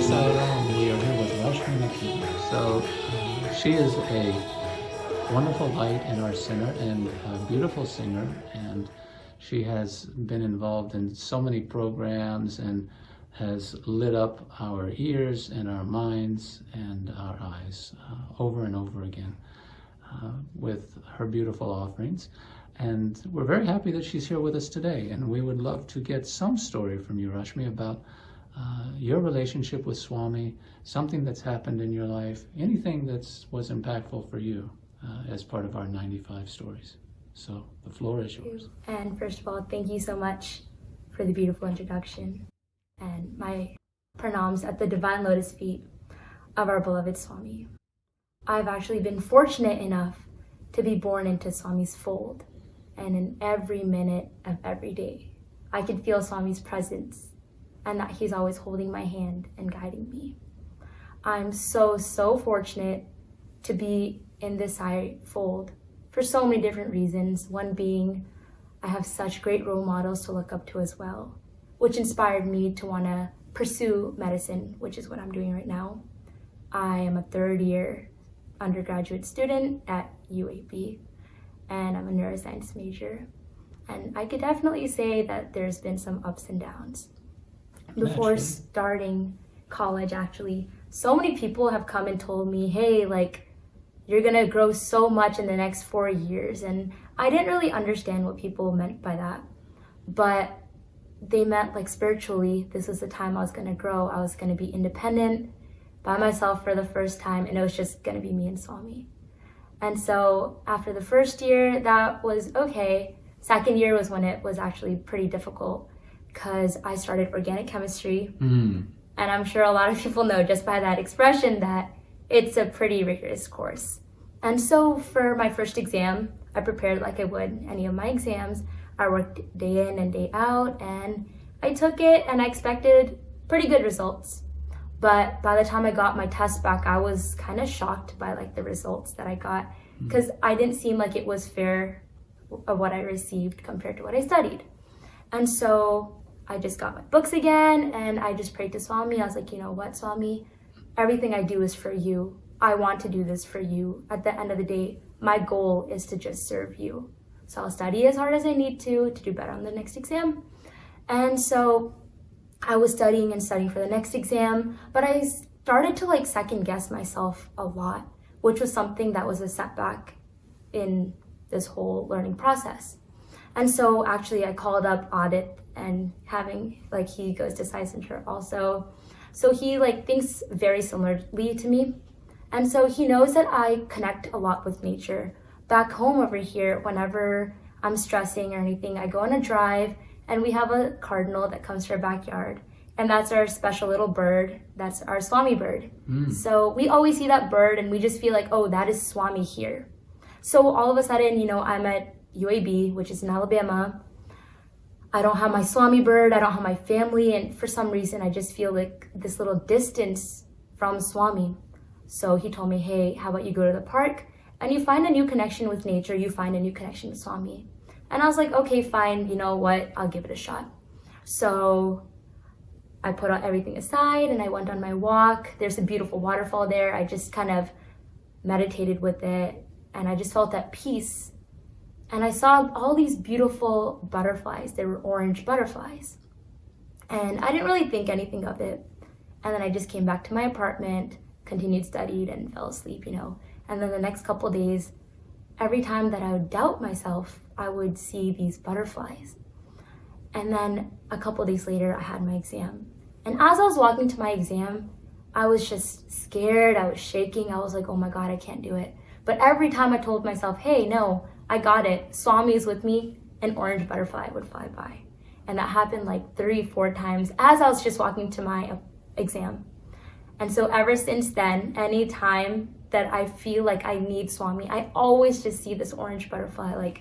Sai Ram. We are here with Rashmi. So she is a wonderful light in our center and a beautiful singer, and she has been involved in so many programs and has lit up our ears and our minds and our eyes over and over again with her beautiful offerings. And we're very happy that she's here with us today, and we would love to get some story from you, Rashmi, about your relationship with Swami, something that's happened in your life, anything that was impactful for you as part of our 95 stories. So the floor is yours. And first of all, thank you so much for the beautiful introduction and my pranams at the divine lotus feet of our beloved Swami. I've actually been fortunate enough to be born into Swami's fold, and in every minute of every day, I can feel Swami's presence and that he's always holding my hand and guiding me. I'm so fortunate to be in this Sai fold for so many different reasons. One being, I have such great role models to look up to as well, which inspired me to want to pursue medicine, which is what I'm doing right now. I am a third-year undergraduate student at UAB, and I'm a neuroscience major. And I could definitely say that there's been some ups and downs. Before starting college, actually, so many people have come and told me, hey, like, you're gonna grow so much in the next 4 years. And I didn't really understand what people meant by that. But they meant, like, spiritually, this was the time I was gonna grow. I was gonna be independent by myself for the first time, and it was just gonna be me and Swami. And so after the first year, that was okay. Second year was when it was actually pretty difficult, because I started organic chemistry. And I'm sure a lot of people know just by that expression that it's a pretty rigorous course. And so for my first exam, I prepared like I would any of my exams. I worked day in and day out, and I took it, and I expected pretty good results. But by the time I got my test back, I was kind of shocked by like the results that I got, because I didn't seem like it was fair of what I received compared to what I studied. And so I just got my books again, and I just prayed to Swami. I was like, you know what, Swami? Everything I do is for you. I want to do this for you. At the end of the day, my goal is to just serve you. So I'll study as hard as I need to do better on the next exam. And so I was studying and studying for the next exam, but I started to like second guess myself a lot, which was something that was a setback in this whole learning process. And so actually I called up Audit, and having like, he goes to Sai Center also. So he like thinks very similarly to me. And so he knows that I connect a lot with nature. Back home over here, whenever I'm stressing or anything, I go on a drive, and we have a cardinal that comes to our backyard. And that's our special little bird. That's our Swami bird. So we always see that bird, and we just feel like, oh, that is Swami here. So all of a sudden, you know, I'm at UAB, which is in Alabama. I don't have my Swami bird, I don't have my family, and for some reason I just feel like this little distance from Swami. So he told me, hey, how about you go to the park and you find a new connection with nature, you find a new connection with Swami. And I was like, okay, fine, you know what, I'll give it a shot. So I put everything aside and I went on my walk. There's a beautiful waterfall there. I just kind of meditated with it, and I just felt at peace. And I saw all these beautiful butterflies. They were orange butterflies. And I didn't really think anything of it. And then I just came back to my apartment, continued studied, and fell asleep, you know. And then the next couple of days, every time that I would doubt myself, I would see these butterflies. And then a couple of days later, I had my exam. And as I was walking to my exam, I was just scared. I was shaking. I was like, oh my God, I can't do it. But every time I told myself, hey, no, I got it, Swami is with me, an orange butterfly would fly by. And that happened like 3-4 times as I was just walking to my exam. And so ever since then, any time that I feel like I need Swami, I always just see this orange butterfly. Like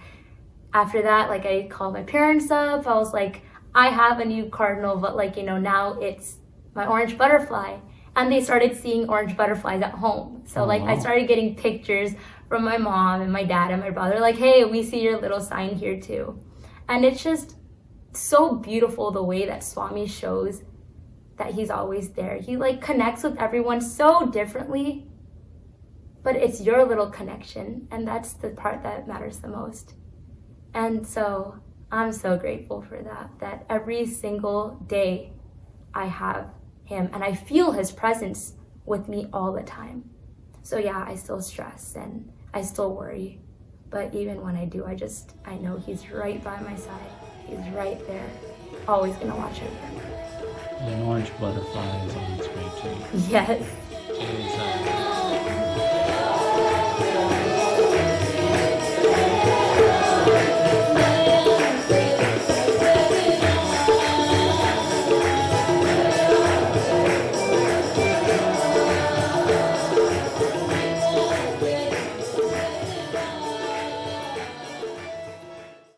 after that, like I called my parents up. I was like, I have a new cardinal, but like, you know, now it's my orange butterfly. And they started seeing orange butterflies at home. So like I started getting pictures from my mom and my dad and my brother, like, hey, we see your little sign here too. And it's just so beautiful the way that Swami shows that he's always there. He like connects with everyone so differently, but it's your little connection, and that's the part that matters the most. And so I'm so grateful for that every single day I have him and I feel his presence with me all the time. So yeah, I still stress and I still worry, but even when I do, I know he's right by my side. He's right there, always gonna watch over me. An orange butterfly is on its way too. Yes. It is